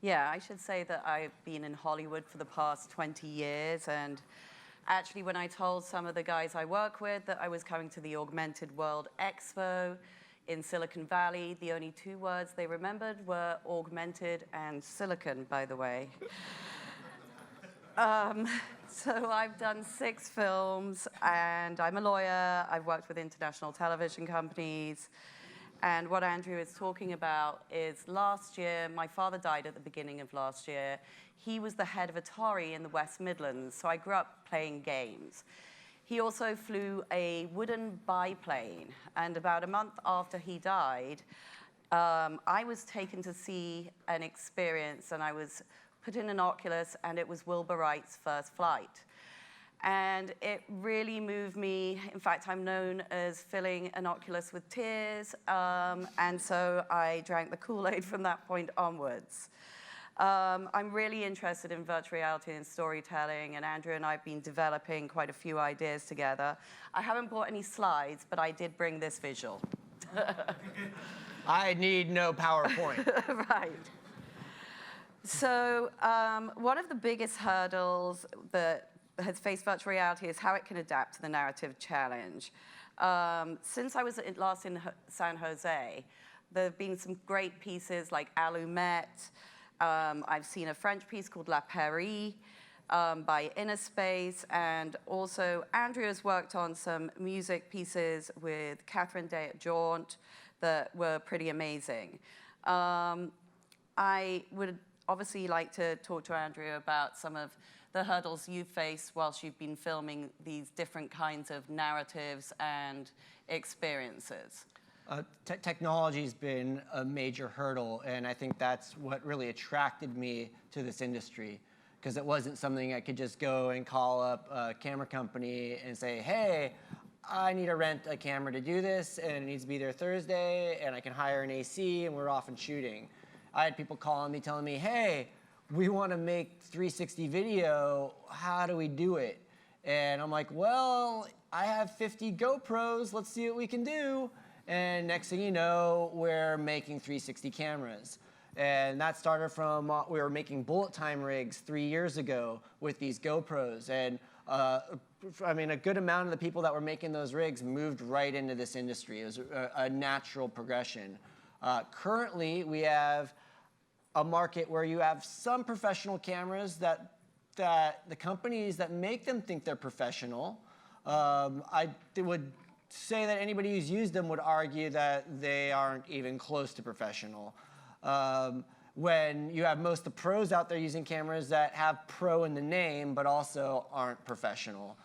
Yeah, I should say that I've been in Hollywood for the past 20 years, and actually when I told some of the guys I work with that I was coming to the Augmented World Expo in Silicon Valley, the only two words they remembered were augmented and silicon, by the way. So I've done 6 films, and I'm a lawyer. I've worked with international television companies. And what Andrew is talking about is last year, my father died at the beginning of last year. He was the head of Atari in the West Midlands, so I grew up playing games. He also flew a wooden biplane, and about a month after he died, I was taken to see an experience, and I was put in an Oculus, and it was Wilbur Wright's first flight. And it really moved me. In fact, I'm known as filling an Oculus with tears, and so I drank the Kool-Aid from that point onwards. I'm really interested in virtual reality and storytelling, and Andrew and I have been developing quite a few ideas together. I haven't brought any slides, but I did bring this visual. I need no PowerPoint. Right. So one of the biggest hurdles that has faced virtual reality is how it can adapt to the narrative challenge. Since I was last in San Jose, there have been some great pieces like Allumette. I've seen a French piece called La Paris by Inner Space, and also Andrew has worked on some music pieces with Catherine Day at Jaunt that were pretty amazing. I would obviously like to talk to Andrew about some of the hurdles you've faced whilst you've been filming these different kinds of narratives and experiences. Technology's been a major hurdle, and I think that's what really attracted me to this industry, because it wasn't something I could just go and call up a camera company and say, hey, I need to rent a camera to do this, and it needs to be there Thursday, and I can hire an AC, and we're off and shooting. I had people calling me, telling me, hey, we want to make 360 video, how do we do it? And I'm like, well, I have 50 GoPros, let's see what we can do. And next thing you know, we're making 360 cameras. And that started from, we were making bullet time rigs 3 years ago with these GoPros. And I mean, a good amount of the people that were making those rigs moved right into this industry. It was a natural progression. Currently, we have a market where you have some professional cameras that the companies that make them think they're professional. I would say that anybody who's used them would argue that they aren't even close to professional. When you have most of the pros out there using cameras that have pro in the name, but also aren't professional.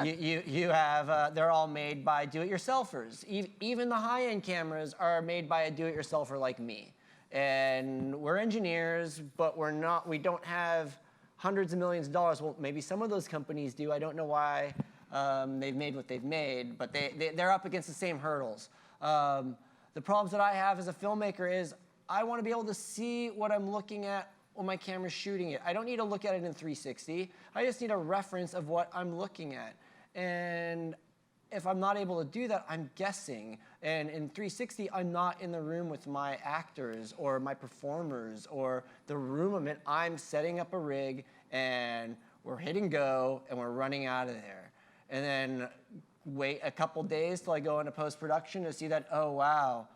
You have, they're all made by do-it-yourselfers. Even the high-end cameras are made by a do-it-yourselfer like me. And we're engineers, but we don't have hundreds of millions of dollars. Well, maybe some of those companies do. I don't know why they've made what they've made, but they're up against the same hurdles. The problems that I have as a filmmaker is I want to be able to see what I'm looking at when my camera's shooting it. I don't need to look at it in 360. I just need a reference of what I'm looking at. And if I'm not able to do that, I'm guessing. And in 360, I'm not in the room with my actors or my performers or the room I'm in. I'm setting up a rig, and we're hitting go, and we're running out of there. And then wait a couple days till I go into post-production to see that, oh, wow,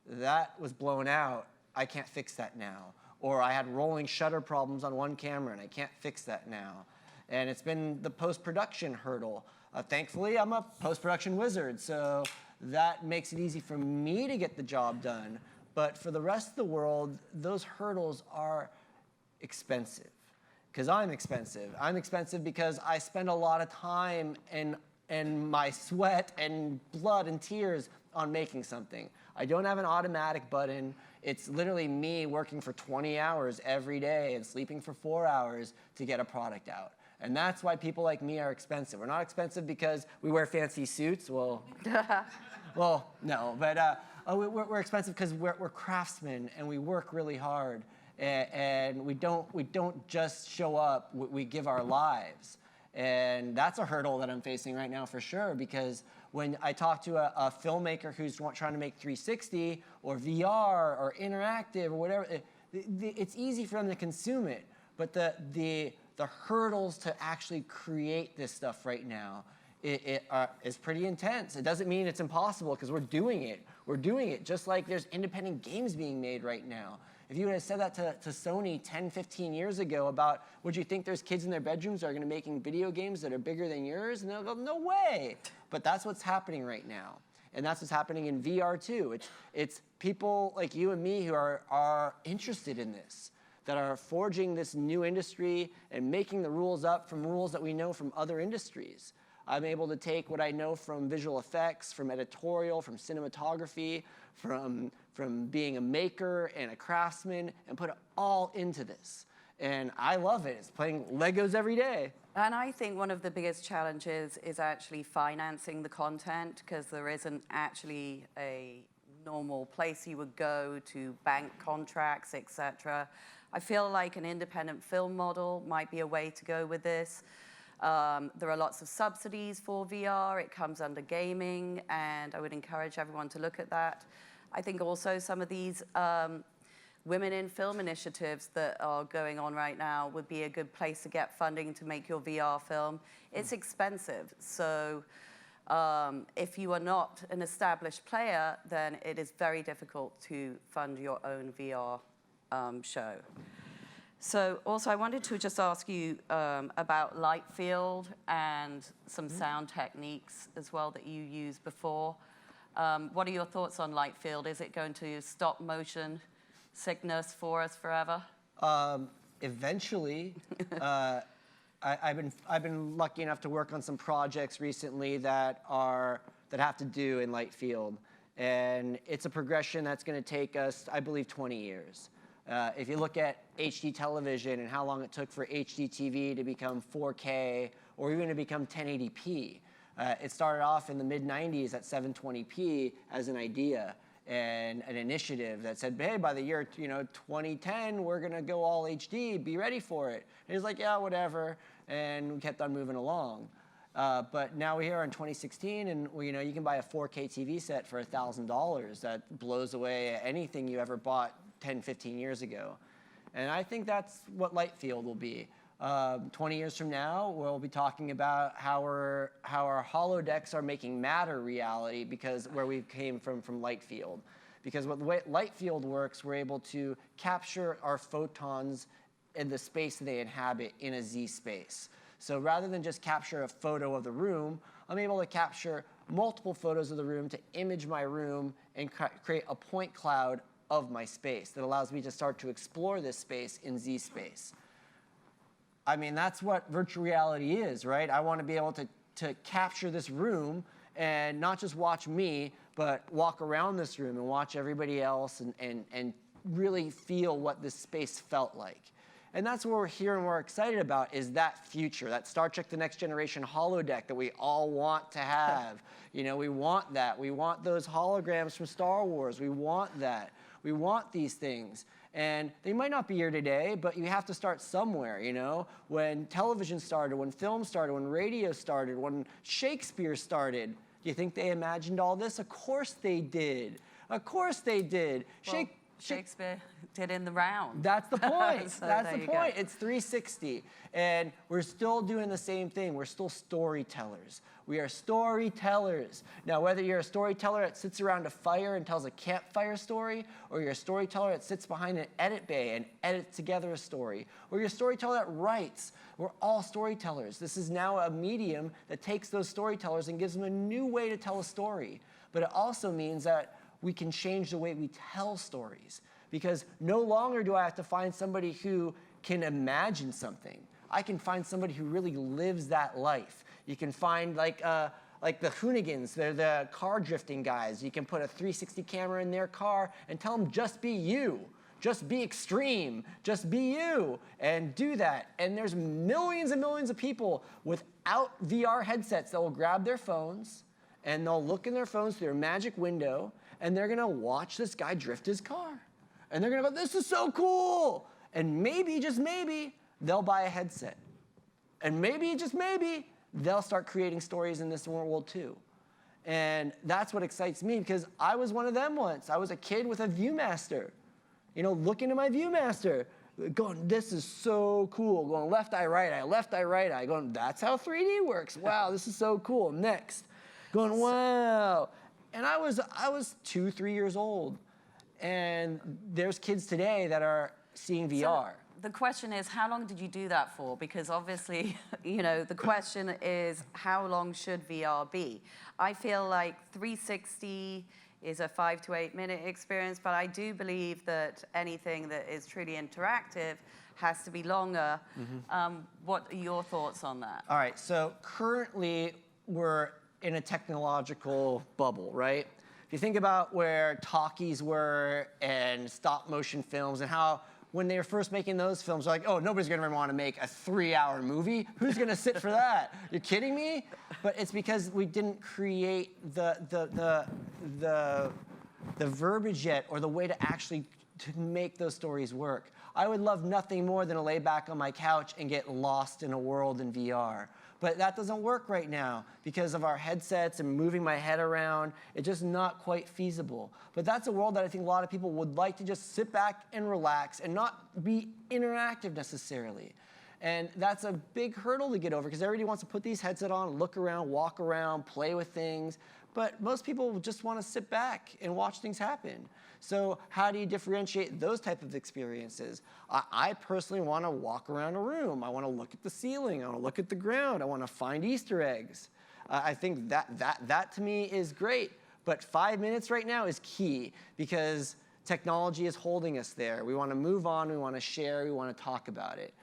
that was blown out. I can't fix that now. Or I had rolling shutter problems on one camera, and I can't fix that now. And it's been the post-production hurdle. Thankfully, I'm a post-production wizard, so that makes it easy for me to get the job done. But for the rest of the world, those hurdles are expensive, because I'm expensive. I'm expensive because I spend a lot of time and my sweat and blood and tears on making something. I don't have an automatic button. It's literally me working for 20 hours every day and sleeping for 4 hours to get a product out. And that's why people like me are expensive. We're not expensive because we wear fancy suits. Well, well, no, but we're expensive because we're craftsmen and we work really hard. And we don't just show up, we give our lives. And that's a hurdle that I'm facing right now for sure, because when I talk to a filmmaker who's trying to make 360 or VR or interactive or whatever, it's easy for them to consume it, but the hurdles to actually create this stuff right now is pretty intense. It doesn't mean it's impossible, because we're doing it. We're doing it just like there's independent games being made right now. If you would have said that to Sony 10, 15 years ago about, would you think there's kids in their bedrooms that are going to be making video games that are bigger than yours? And they'll go, no way. But that's what's happening right now. And that's what's happening in VR too. It's people like you and me who are interested in this, that are forging this new industry and making the rules up from rules that we know from other industries. I'm able to take what I know from visual effects, from editorial, from cinematography, from being a maker and a craftsman, and put it all into this. And I love it. It's playing Legos every day. And I think one of the biggest challenges is actually financing the content, because there isn't actually a normal place you would go to bank contracts, etc. I feel like an independent film model might be a way to go with this. There are lots of subsidies for VR. It comes under gaming, and I would encourage everyone to look at that. I think also some of these women in film initiatives that are going on right now would be a good place to get funding to make your VR film. It's expensive, so if you are not an established player, then it is very difficult to fund your own VR show. So also I wanted to just ask you about light field and some sound techniques as well that you used before. What are your thoughts on light field? Is it going to stop motion sickness for us forever? Eventually. I've been lucky enough to work on some projects recently that have to do in light field. And it's a progression that's going to take us, I believe, 20 years. If you look at HD television and how long it took for HD TV to become 4K or even to become 1080p, it started off in the mid-90s at 720p as an idea and an initiative that said, hey, by the year 2010, we're going to go all HD, be ready for it. And he's like, yeah, whatever, and we kept on moving along. But now we're here in 2016, and you can buy a 4K TV set for $1,000 that blows away anything you ever bought 10, 15 years ago. And I think that's what light field will be. 20 years from now, we'll be talking about how our holodecks are making matter reality, because where we came from light field. Because with the way light field works, we're able to capture our photons in the space they inhabit in a Z space. So rather than just capture a photo of the room, I'm able to capture multiple photos of the room to image my room and create a point cloud of my space that allows me to start to explore this space in Z space. I mean, that's what virtual reality is, right? I want to be able to capture this room and not just watch me, but walk around this room and watch everybody else and really feel what this space felt like. And that's what we're here and we're excited about, is that future, that Star Trek The Next Generation holodeck that we all want to have. We want that. We want those holograms from Star Wars. We want that. We want these things. And they might not be here today, but you have to start somewhere, When television started, when film started, when radio started, when Shakespeare started, do you think they imagined all this? Of course they did. Of course they did. Well, Shakespeare did in the round. That's the point. So that's the point. Go. It's 360. And we're still doing the same thing. We're still storytellers. We are storytellers. Now, whether you're a storyteller that sits around a fire and tells a campfire story, or you're a storyteller that sits behind an edit bay and edits together a story, or you're a storyteller that writes, we're all storytellers. This is now a medium that takes those storytellers and gives them a new way to tell a story. But it also means that we can change the way we tell stories, because no longer do I have to find somebody who can imagine something. I can find somebody who really lives that life. You can find like the Hoonigans, they're the car drifting guys. You can put a 360 camera in their car and tell them, just be you. Just be extreme. Just be you. And do that. And there's millions and millions of people without VR headsets that will grab their phones and they'll look in their phones through their magic window, and they're gonna watch this guy drift his car. And they're gonna go, this is so cool. And maybe, just maybe, they'll buy a headset. And maybe, just maybe, they'll start creating stories in this world too. And that's what excites me, because I was one of them once. I was a kid with a Viewmaster. Looking at my Viewmaster, going, this is so cool. Going left eye, right eye, left eye, right eye. Going, that's how 3D works. Wow, this is so cool. Next. Going, wow. And I was 2, 3 years old. And there's kids today that are seeing VR. So the question is, how long did you do that for? Because obviously, the question is, how long should VR be? I feel like 360 is a 5 to 8 minute experience, but I do believe that anything that is truly interactive has to be longer. What are your thoughts on that? All right, so currently we're in a technological bubble, right? If you think about where talkies were and stop motion films and how when they were first making those films, they're like, oh, nobody's gonna want to make a 3-hour movie. Who's gonna sit for that? You're kidding me? But it's because we didn't create the verbiage yet or the way to actually to make those stories work. I would love nothing more than to lay back on my couch and get lost in a world in VR. But that doesn't work right now because of our headsets and moving my head around. It's just not quite feasible. But that's a world that I think a lot of people would like to just sit back and relax and not be interactive necessarily. And that's a big hurdle to get over because everybody wants to put these headsets on, look around, walk around, play with things. But most people just want to sit back and watch things happen. So how do you differentiate those type of experiences? I personally want to walk around a room. I want to look at the ceiling. I want to look at the ground. I want to find Easter eggs. I think that to me is great. But 5 minutes right now is key because technology is holding us there. We want to move on. We want to share. We want to talk about it.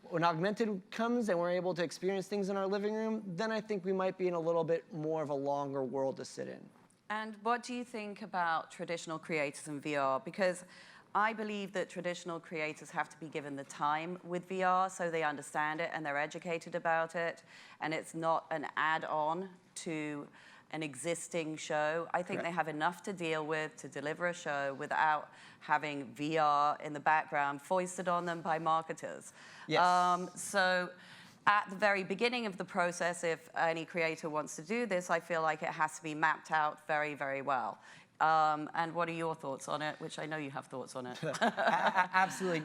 When augmented comes and we're able to experience things in our living room, then I think we might be in a little bit more of a longer world to sit in. And what do you think about traditional creators in VR? Because I believe that traditional creators have to be given the time with VR so they understand it and they're educated about it, and it's not an add-on to an existing show. I think they have enough to deal with to deliver a show without having VR in the background foisted on them by marketers. Yes. So at the very beginning of the process, if any creator wants to do this, I feel like it has to be mapped out very, very well. And what are your thoughts on it? Which I know you have thoughts on it. Absolutely.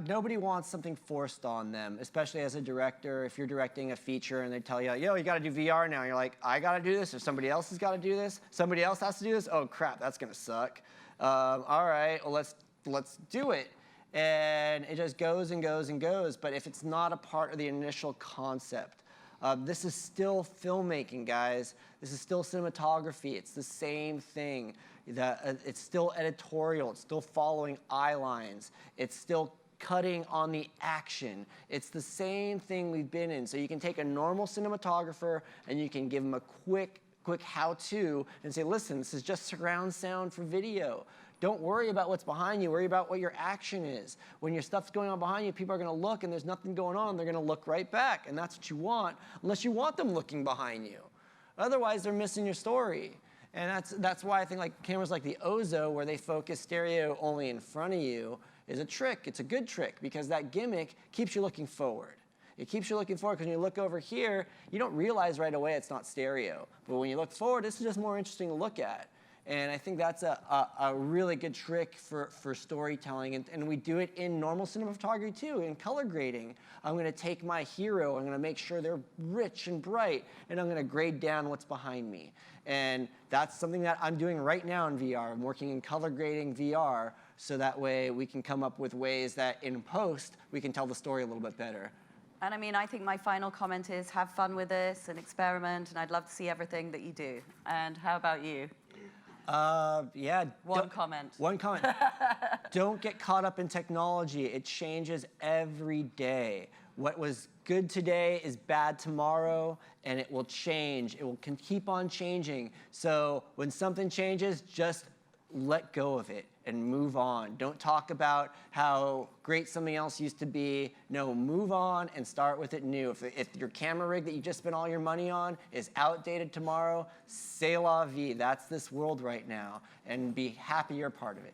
Nobody wants something forced on them, especially as a director. If you're directing a feature and they tell you, yo, you got to do VR now. You're like, I got to do this, or somebody else has got to do this. Somebody else has to do this. Oh, crap, that's going to suck. All right, well, let's do it. And it just goes and goes and goes. But if it's not a part of the initial concept, this is still filmmaking, guys. This is still cinematography. It's the same thing. It's still editorial. It's still following eye lines. It's still cutting on the action. It's the same thing we've been in. So you can take a normal cinematographer and you can give them a quick how-to and say, listen, this is just surround sound for video. Don't worry about what's behind you. Worry about what your action is. When your stuff's going on behind you, people are going to look and there's nothing going on. They're going to look right back. And that's what you want, unless you want them looking behind you. Otherwise, they're missing your story. And that's why I think like cameras like the Ozo, where they focus stereo only in front of you, is a trick. It's a good trick because that gimmick keeps you looking forward. It keeps you looking forward because when you look over here, you don't realize right away it's not stereo. But when you look forward, this is just more interesting to look at. And I think that's a really good trick for storytelling. And we do it in normal cinematography too, in color grading. I'm going to take my hero, I'm going to make sure they're rich and bright, and I'm going to grade down what's behind me. And that's something that I'm doing right now in VR. I'm working in color grading VR, so that way we can come up with ways that in post, we can tell the story a little bit better. And I mean, I think my final comment is have fun with this and experiment, and I'd love to see everything that you do. And how about you? Yeah. One comment. One comment. Don't get caught up in technology. It changes every day. What was good today is bad tomorrow, and it will change. It will keep on changing. So when something changes, just let go of it and move on. Don't talk about how great something else used to be. No, move on and start with it new. If your camera rig that you just spent all your money on is outdated tomorrow, c'est la vie. That's this world right now. And be happy you're a part of it.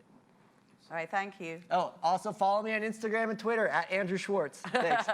All right, thank you. Oh, also follow me on Instagram and Twitter @Andrew Schwartz. Thanks.